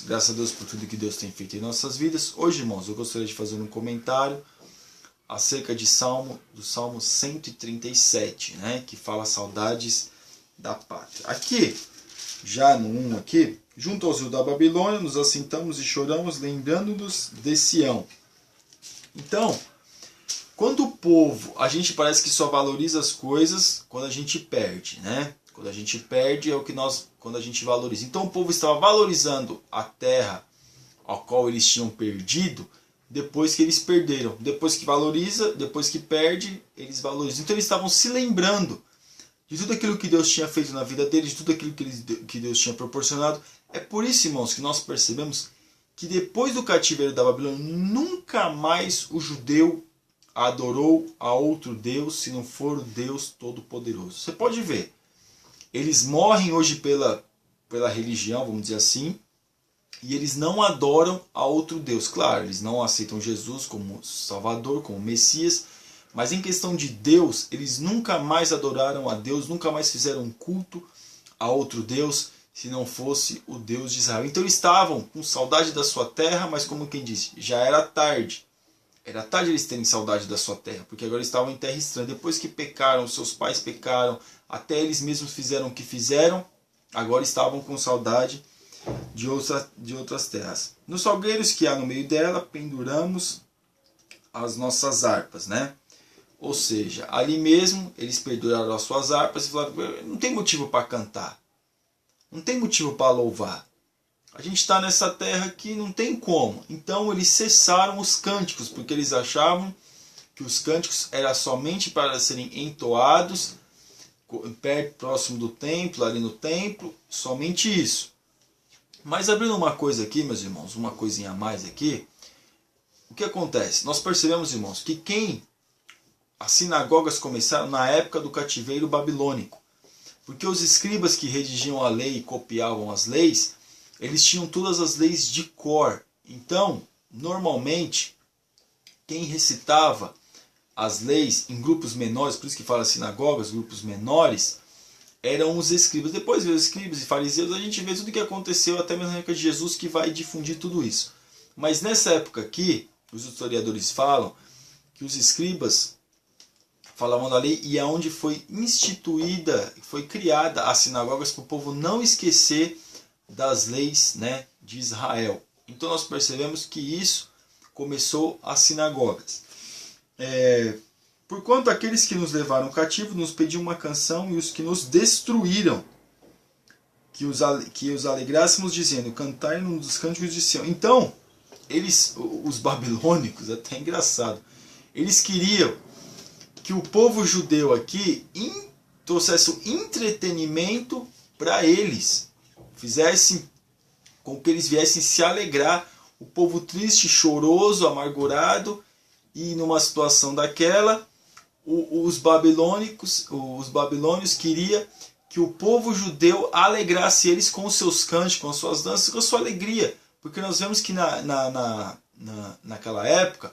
Graças a Deus por tudo que Deus tem feito em nossas vidas. Hoje, irmãos, eu gostaria de fazer um comentário acerca do Salmo 137, né, que fala saudades da pátria. Aqui, já no 1 aqui, junto aos rios da Babilônia, nos assentamos e choramos, lembrando-nos de Sião. Então, quando o povo, a gente parece que só valoriza as coisas quando a gente perde, né? Quando a gente perde é o que quando a gente valoriza. Então o povo estava valorizando a terra a qual eles tinham perdido depois que eles perderam. Depois que valoriza, depois que perde, eles valorizam. Então eles estavam se lembrando de tudo aquilo que Deus tinha feito na vida deles, de tudo aquilo que Deus tinha proporcionado. É por isso, irmãos, que nós percebemos que depois do cativeiro da Babilônia, nunca mais o judeu adorou a outro Deus, se não for o Deus Todo-Poderoso. Você pode ver. Eles morrem hoje pela religião, vamos dizer assim, e eles não adoram a outro Deus. Claro, eles não aceitam Jesus como Salvador, como Messias, mas em questão de Deus, eles nunca mais adoraram a Deus, nunca mais fizeram um culto a outro Deus, se não fosse o Deus de Israel. Então eles estavam com saudade da sua terra, mas como quem disse, já era tarde. Era tarde eles terem saudade da sua terra, porque agora estavam em terra estranha. Depois que pecaram, seus pais pecaram, até eles mesmos fizeram o que fizeram, agora estavam com saudade de outras terras. Nos salgueiros que há no meio dela, penduramos as nossas harpas, né? Ou seja, ali mesmo eles penduraram as suas harpas e falaram, não tem motivo para cantar, não tem motivo para louvar. A gente está nessa terra que não tem como. Então eles cessaram os cânticos, porque eles achavam que os cânticos eram somente para serem entoados perto, próximo do templo, ali no templo, somente isso. Mas abrindo uma coisa aqui, meus irmãos, uma coisinha a mais aqui, o que acontece? Nós percebemos, irmãos, que as sinagogas começaram na época do cativeiro babilônico. Porque os escribas que redigiam a lei e copiavam as leis, eles tinham todas as leis de cor. Então, normalmente, quem recitava as leis em grupos menores, por isso que fala sinagogas, grupos menores, eram os escribas. Depois veio os escribas e fariseus, a gente vê tudo o que aconteceu, até mesmo na época de Jesus, que vai difundir tudo isso. Mas nessa época aqui, os historiadores falam que os escribas falavam da lei e é onde foi instituída, foi criada as sinagogas para o povo não esquecer das leis, né, de Israel. Então nós percebemos que isso começou as sinagogas. Porquanto aqueles que nos levaram cativo nos pediam uma canção e os que nos destruíram que os alegrássemos dizendo, cantai num dos cânticos de Sião. Então, os babilônicos, até engraçado, eles queriam que o povo judeu aqui trouxesse um entretenimento para eles, fizessem com que eles viessem se alegrar. O povo triste, choroso, amargurado, e numa situação daquela, os babilônios queriam que o povo judeu alegrasse eles com os seus cânticos, com as suas danças, com a sua alegria. Porque nós vemos que naquela época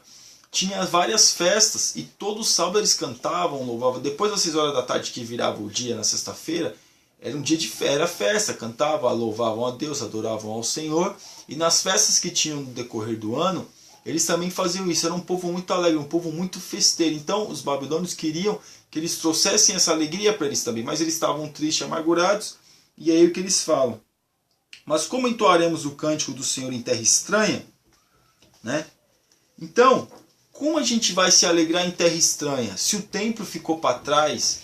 tinha várias festas e todo sábado eles cantavam, louvavam. Depois das 6 horas da tarde, que virava o dia na sexta-feira, era um dia era festa, cantavam, louvavam a Deus, adoravam ao Senhor. E nas festas que tinham no decorrer do ano, eles também faziam isso. Era um povo muito alegre, um povo muito festeiro. Então os babilônios queriam que eles trouxessem essa alegria para eles também. Mas eles estavam tristes, amargurados. E aí o que eles falam? Mas como entoaremos o cântico do Senhor em terra estranha? Né? Então, como a gente vai se alegrar em terra estranha? Se o templo ficou para trás,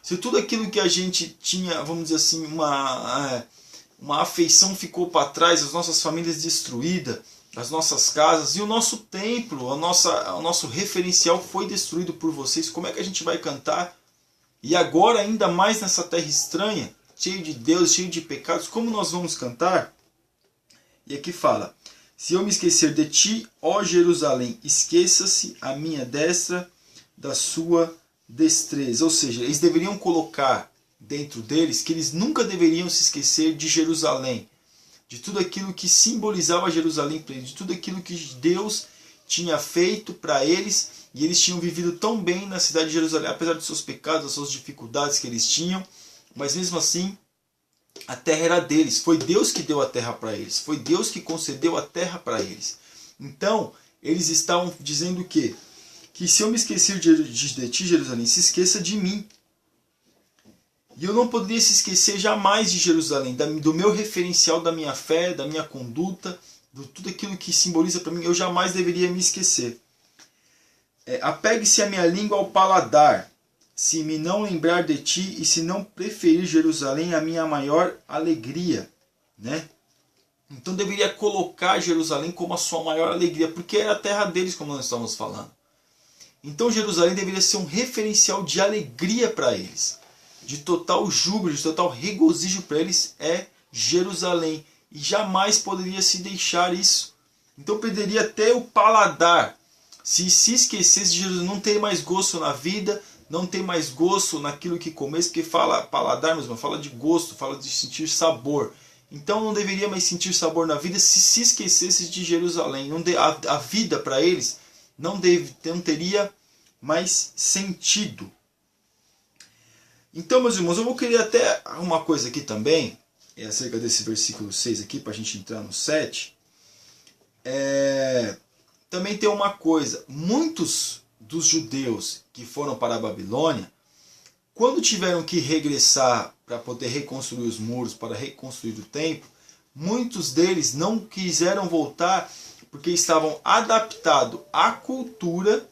se tudo aquilo que a gente tinha, vamos dizer assim, uma afeição ficou para trás, as nossas famílias destruídas, as nossas casas, e o nosso templo, o nosso referencial foi destruído por vocês, como é que a gente vai cantar? E agora, ainda mais nessa terra estranha, cheio de Deus, cheio de pecados, como nós vamos cantar? E aqui fala, se eu me esquecer de ti, ó Jerusalém, esqueça-se a minha destra da sua destreza. Ou seja, eles deveriam colocar dentro deles que eles nunca deveriam se esquecer de Jerusalém, de tudo aquilo que simbolizava Jerusalém para eles, de tudo aquilo que Deus tinha feito para eles, e eles tinham vivido tão bem na cidade de Jerusalém, apesar dos seus pecados, das suas dificuldades que eles tinham, mas mesmo assim a terra era deles, foi Deus que deu a terra para eles, foi Deus que concedeu a terra para eles. Então, eles estavam dizendo o quê? Que se eu me esquecer de ti, Jerusalém, se esqueça de mim. E eu não poderia se esquecer jamais de Jerusalém, do meu referencial, da minha fé, da minha conduta, de tudo aquilo que simboliza para mim, eu jamais deveria me esquecer. Apegue-se a minha língua ao paladar, se me não lembrar de ti e se não preferir Jerusalém a minha maior alegria. Né? Então deveria colocar Jerusalém como a sua maior alegria, porque era a terra deles, como nós estamos falando. Então Jerusalém deveria ser um referencial de alegria para eles. De total júbilo, de total regozijo para eles é Jerusalém. E jamais poderia se deixar isso. Então perderia até o paladar. Se esquecesse de Jerusalém, não ter mais gosto na vida, não ter mais gosto naquilo que comesse, porque fala paladar mesmo, fala de gosto, fala de sentir sabor. Então não deveria mais sentir sabor na vida se esquecesse de Jerusalém. A vida para eles não teria mais sentido. Então, meus irmãos, eu vou querer até uma coisa aqui também, acerca desse versículo 6 aqui, para a gente entrar no 7. Também tem uma coisa, muitos dos judeus que foram para a Babilônia, quando tiveram que regressar para poder reconstruir os muros, para reconstruir o templo, muitos deles não quiseram voltar porque estavam adaptados à cultura,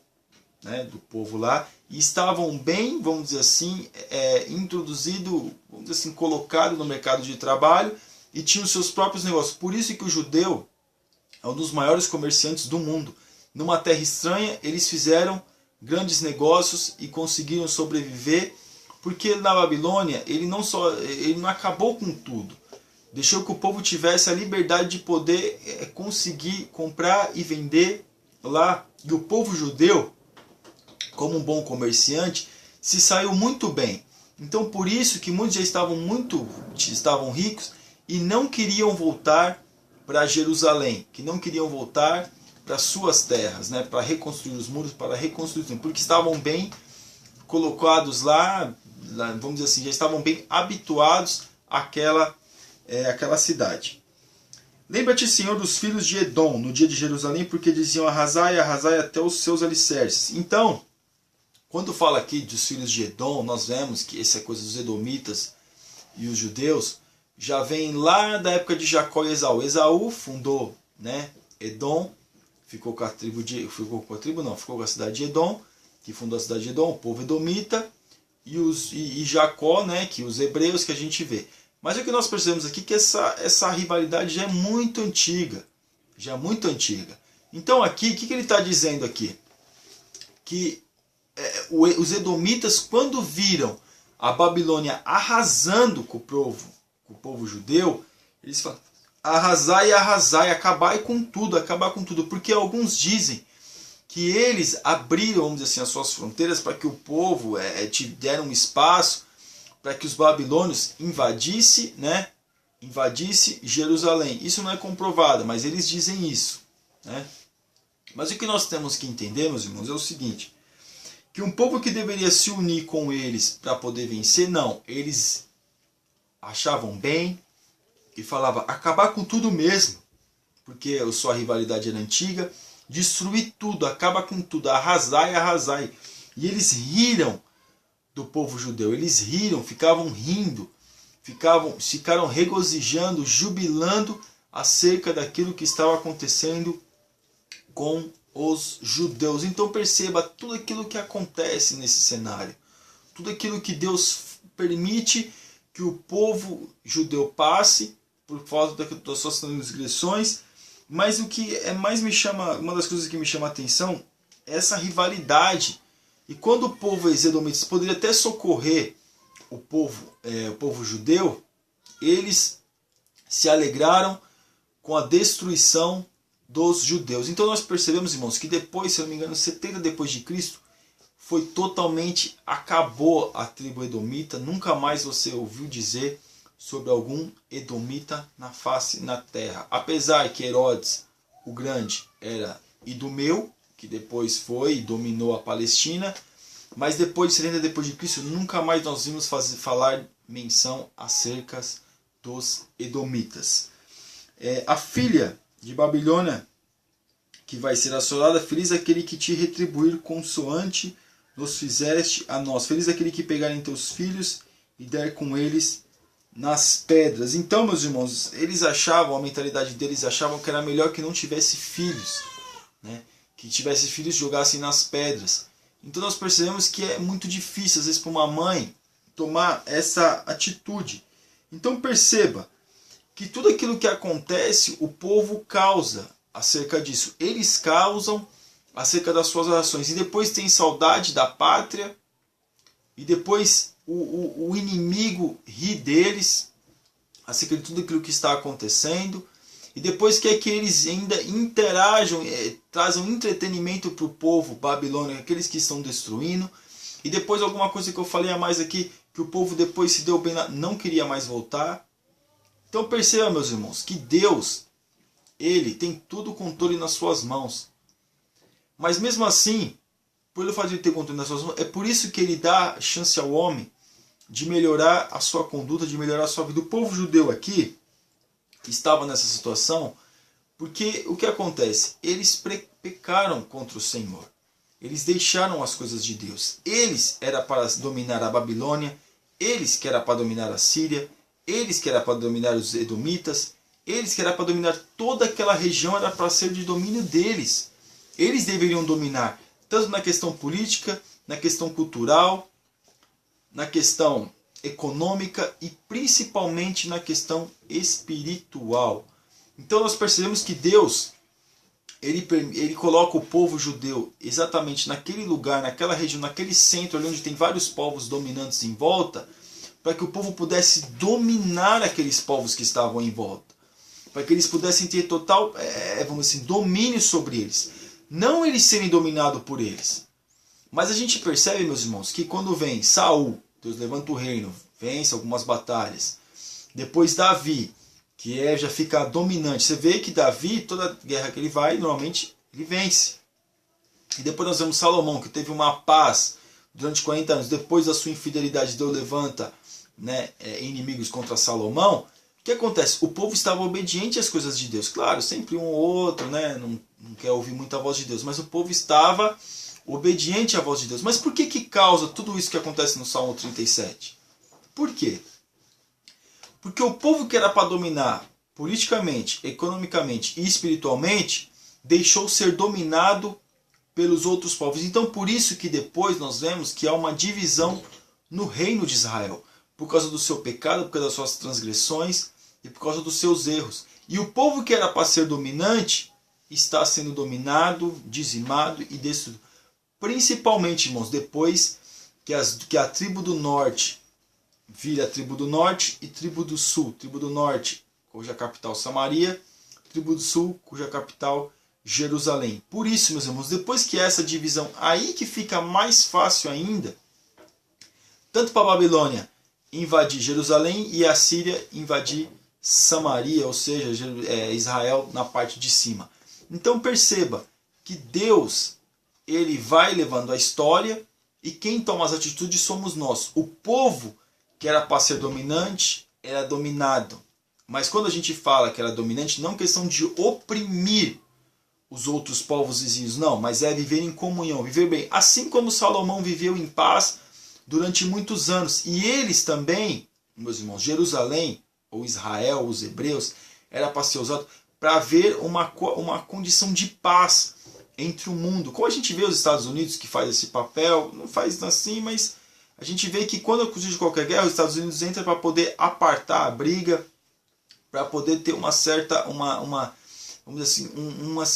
né, do povo lá, e estavam bem, vamos dizer assim, introduzidos, vamos dizer assim, colocados no mercado de trabalho e tinham seus próprios negócios. Por isso que o judeu é um dos maiores comerciantes do mundo. Numa terra estranha, eles fizeram grandes negócios e conseguiram sobreviver, porque na Babilônia ele não acabou com tudo. Deixou que o povo tivesse a liberdade de poder conseguir comprar e vender lá. E o povo judeu, como um bom comerciante, se saiu muito bem. Então por isso que muitos já estavam ricos e não queriam voltar para Jerusalém, que não queriam voltar para suas terras, né, para reconstruir os muros, para reconstruir o templo, porque estavam bem colocados lá, vamos dizer assim, já estavam bem habituados àquela cidade. Lembra-te, Senhor, dos filhos de Edom no dia de Jerusalém, porque diziam arrasai, arrasai até os seus alicerces. Então, quando fala aqui dos filhos de Edom, nós vemos que essa coisa dos edomitas e os judeus já vem lá da época de Jacó e Esaú. Esaú fundou, né, Edom, ficou com a cidade de Edom, que fundou a cidade de Edom, o povo edomita, e Jacó, né, que os hebreus que a gente vê. Mas o que nós percebemos aqui é que essa rivalidade já é muito antiga. Então aqui, o que ele está dizendo aqui? Que os edomitas, quando viram a Babilônia arrasando com o povo judeu, eles falam, arrasai, acabar com tudo. Porque alguns dizem que eles abriram, vamos dizer assim, as suas fronteiras para que o povo deram um espaço para que os babilônios invadisse Jerusalém. Isso não é comprovado, mas eles dizem isso. Né? Mas o que nós temos que entender, meus irmãos, é o seguinte, que um povo que deveria se unir com eles para poder vencer, não. Eles achavam bem e falavam, acabar com tudo mesmo, porque a sua rivalidade era antiga, destruir tudo, acaba com tudo, arrasai. E eles riram do povo judeu, eles riram, ficaram regozijando, jubilando acerca daquilo que estava acontecendo com os judeus. Então perceba tudo aquilo que acontece nesse cenário, tudo aquilo que Deus permite que o povo judeu passe por causa das suas transgressões. Mas o que mais me chama, uma das coisas que me chama a atenção é essa rivalidade. E quando o povo edomitas poderia até socorrer o povo judeu, eles se alegraram com a destruição dos judeus. Então nós percebemos, irmãos, que depois, se eu não me engano, 70 depois de Cristo, foi totalmente, acabou a tribo edomita. Nunca mais você ouviu dizer sobre algum edomita na terra. Apesar que Herodes o Grande era idumeu, que depois foi e dominou a Palestina, mas depois de 70 depois de Cristo, nunca mais nós vimos falar menção acerca dos edomitas. A filha de Babilônia, que vai ser assolada, feliz aquele que te retribuir consoante nos fizeste a nós. Feliz aquele que pegar em teus filhos e der com eles nas pedras. Então, meus irmãos, eles achavam, a mentalidade deles achavam que era melhor que não tivesse filhos, né? Que tivesse filhos e jogassem nas pedras. Então nós percebemos que é muito difícil, às vezes, para uma mãe tomar essa atitude. Então perceba que tudo aquilo que acontece, o povo causa acerca disso. Eles causam acerca das suas ações. E depois tem saudade da pátria. E depois o inimigo ri deles acerca de tudo aquilo que está acontecendo. E depois quer que eles ainda interajam, trazem entretenimento para o povo babilônico, aqueles que estão destruindo. E depois alguma coisa que eu falei a mais aqui, que o povo depois se deu bem, não queria mais voltar. Então perceba, meus irmãos, que Deus, Ele tem todo o controle nas suas mãos. Mas mesmo assim, por ele fato de ter controle nas suas mãos, é por isso que Ele dá chance ao homem de melhorar a sua conduta, de melhorar a sua vida. O povo judeu aqui estava nessa situação porque o que acontece? Eles pecaram contra o Senhor. Eles deixaram as coisas de Deus. Eles eram para dominar a Babilônia, eles que eram para dominar a Síria, eles que eram para dominar os edomitas, eles que eram para dominar toda aquela região, era para ser de domínio deles. Eles deveriam dominar, tanto na questão política, na questão cultural, na questão econômica e principalmente na questão espiritual. Então nós percebemos que Deus, ele coloca o povo judeu exatamente naquele lugar, naquela região, naquele centro ali onde tem vários povos dominantes em volta, para que o povo pudesse dominar aqueles povos que estavam em volta, para que eles pudessem ter total, vamos assim, domínio sobre eles, não eles serem dominados por eles. Mas a gente percebe, meus irmãos, que quando vem Saul, Deus levanta o reino, vence algumas batalhas, depois Davi, que já fica dominante. Você vê que Davi, toda guerra que ele vai, normalmente ele vence. E depois nós vemos Salomão, que teve uma paz durante 40 anos. Depois da sua infidelidade, Deus levanta, né, inimigos contra Salomão. O que acontece? O povo estava obediente às coisas de Deus. Claro, sempre um ou outro, né, não quer ouvir muito a voz de Deus. Mas o povo estava obediente à voz de Deus. Mas por que causa tudo isso que acontece no Salmo 37? Por quê? Porque o povo que era para dominar politicamente, economicamente e espiritualmente, deixou ser dominado pelos outros povos. Então por isso que depois nós vemos que há uma divisão no reino de Israel. Por causa do seu pecado, por causa das suas transgressões e por causa dos seus erros. E o povo que era para ser dominante está sendo dominado, dizimado e destruído. Principalmente, irmãos, depois que a tribo do norte vira a tribo do norte e tribo do sul. Tribo do norte, cuja capital Samaria, tribo do sul, cuja capital Jerusalém. Por isso, meus irmãos, depois que essa divisão, aí que fica mais fácil ainda, tanto para a Babilônia invadir Jerusalém e a Síria invadir Samaria, ou seja, Israel na parte de cima. Então perceba que Deus, ele vai levando a história e quem toma as atitudes somos nós. O povo que era para ser dominante, era dominado. Mas quando a gente fala que era dominante, não é questão de oprimir os outros povos vizinhos, não, mas é viver em comunhão, viver bem. Assim como Salomão viveu em paz durante muitos anos. E eles também, meus irmãos, Jerusalém, ou Israel, os hebreus, era para ser usado para haver uma condição de paz entre o mundo. Como a gente vê os Estados Unidos que faz esse papel, não faz assim, mas a gente vê que quando surge qualquer guerra, os Estados Unidos entram para poder apartar a briga, para poder ter uma certa, vamos dizer assim,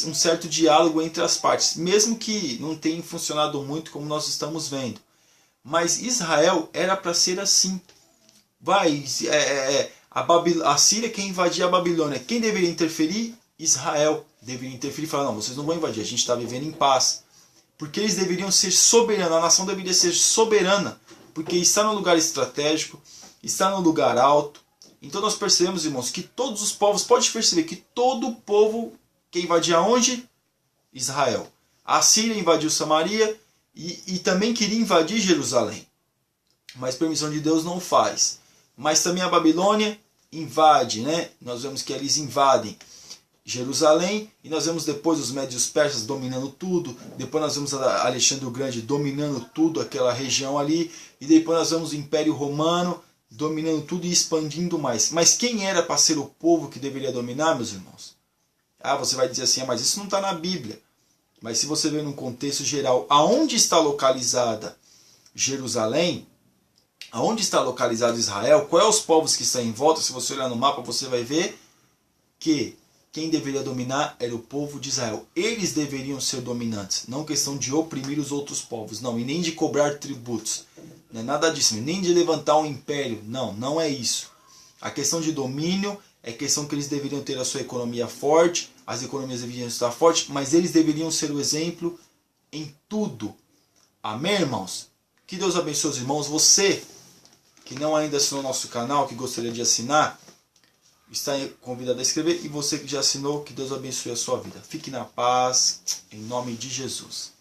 um certo diálogo entre as partes, mesmo que não tenha funcionado muito como nós estamos vendo. Mas Israel era para ser assim. A Síria quer invadir a Babilônia. Quem deveria interferir? Israel deveria interferir e falar, não, vocês não vão invadir, a gente está vivendo em paz. Porque eles deveriam ser soberanos, a nação deveria ser soberana, porque está no lugar estratégico, está no lugar alto. Então nós percebemos, irmãos, que todos os povos, pode perceber que todo povo quer invadir aonde? Israel. A Síria invadiu Samaria e também queria invadir Jerusalém. Mas permissão de Deus não faz. Mas também a Babilônia invade, né? Nós vemos que eles invadem Jerusalém, e nós vemos depois os médios persas dominando tudo, depois nós vemos Alexandre o Grande dominando tudo, aquela região ali, e depois nós vemos o Império Romano dominando tudo e expandindo mais. Mas quem era para ser o povo que deveria dominar, meus irmãos? Ah, você vai dizer assim, mas isso não está na Bíblia. Mas se você ver num contexto geral, aonde está localizada Jerusalém, aonde está localizado Israel, quais os povos que estão em volta, se você olhar no mapa, você vai ver que quem deveria dominar era o povo de Israel. Eles deveriam ser dominantes, não questão de oprimir os outros povos, não, e nem de cobrar tributos. Não é nada disso, nem de levantar um império, não, não é isso. A questão de domínio é questão que eles deveriam ter a sua economia forte, as economias deveriam estar fortes, mas eles deveriam ser o exemplo em tudo. Amém, irmãos? Que Deus abençoe os irmãos. Você que não ainda assinou nosso canal, que gostaria de assinar, está convidado a inscrever. E você que já assinou, que Deus abençoe a sua vida. Fique na paz, em nome de Jesus.